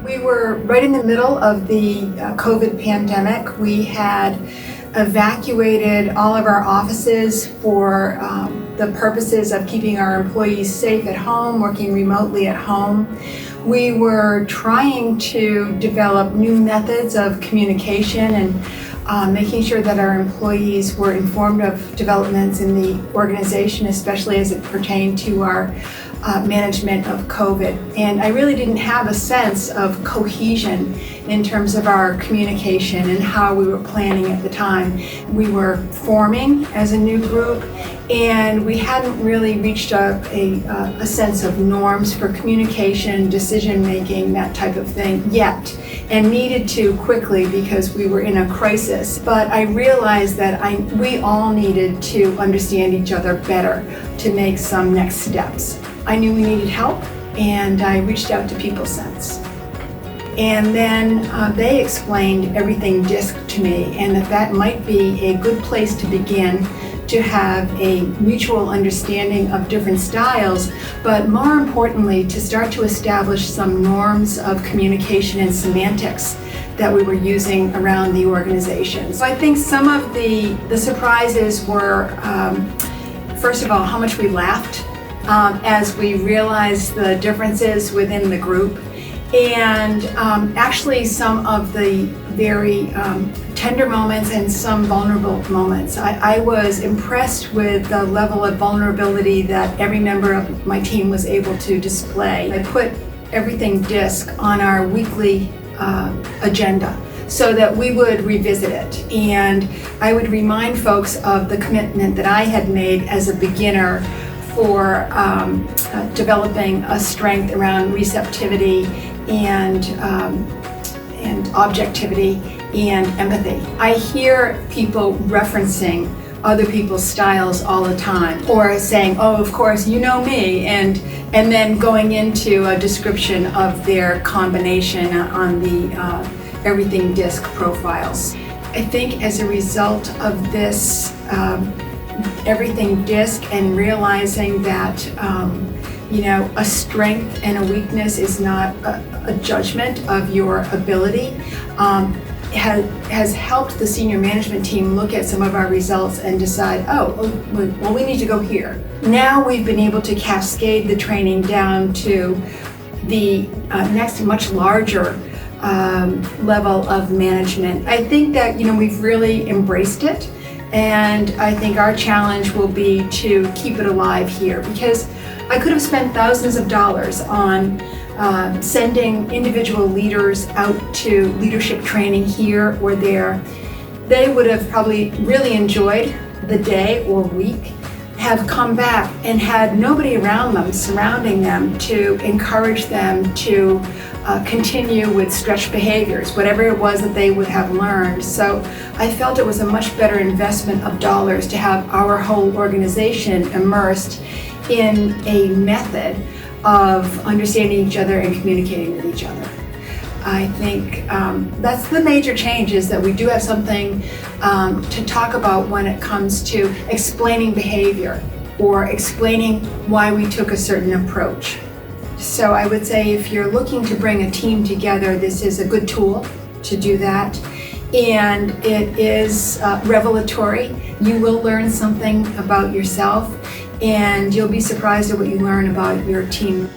We were right in the middle of the COVID pandemic. We had evacuated all of our offices for the purposes of keeping our employees safe at home, working remotely at home. We were trying to develop new methods of communication and making sure that our employees were informed of developments in the organization, especially as it pertained to our management of COVID. And I really didn't have a sense of cohesion in terms of our communication and how we were planning at the time. We were forming as a new group, and we hadn't really reached a sense of norms for communication, decision making, that type of thing yet, and needed to quickly because we were in a crisis. But I realized that we all needed to understand each other better to make some next steps. I knew we needed help, and I reached out to PeopleSense. And then they explained everything DiSC to me, and that might be a good place to begin to have a mutual understanding of different styles, but more importantly, to start to establish some norms of communication and semantics that we were using around the organization. So I think some of the surprises were, first of all, how much we laughed as we realized the differences within the group, and actually some of the very tender moments and some vulnerable moments. I was impressed with the level of vulnerability that every member of my team was able to display. I put everything DiSC on our weekly agenda so that we would revisit it, and I would remind folks of the commitment that I had made as a beginner for developing a strength around receptivity and objectivity and empathy. I hear people referencing other people's styles all the time, or saying, "Oh, of course, you know me," and then going into a description of their combination on the everything DiSC profiles. I think as a result of this everything DiSC and realizing that a strength and a weakness is not a judgment of your ability, has helped the senior management team look at some of our results and decide, well, we need to go here. Now we've been able to cascade the training down to the next much larger level of management. I think that we've really embraced it, and I think our challenge will be to keep it alive here, because I could have spent thousands of dollars on sending individual leaders out to leadership training here or there. They would have probably really enjoyed the day or week, have come back and had nobody around them, surrounding them, to encourage them to continue with stretch behaviors, whatever it was that they would have learned. So I felt it was a much better investment of dollars to have our whole organization immersed in a method of understanding each other and communicating with each other. I think that's the major change, is that we do have something to talk about when it comes to explaining behavior or explaining why we took a certain approach. So I would say if you're looking to bring a team together, this is a good tool to do that. And it is revelatory. You will learn something about yourself, and you'll be surprised at what you learn about your team.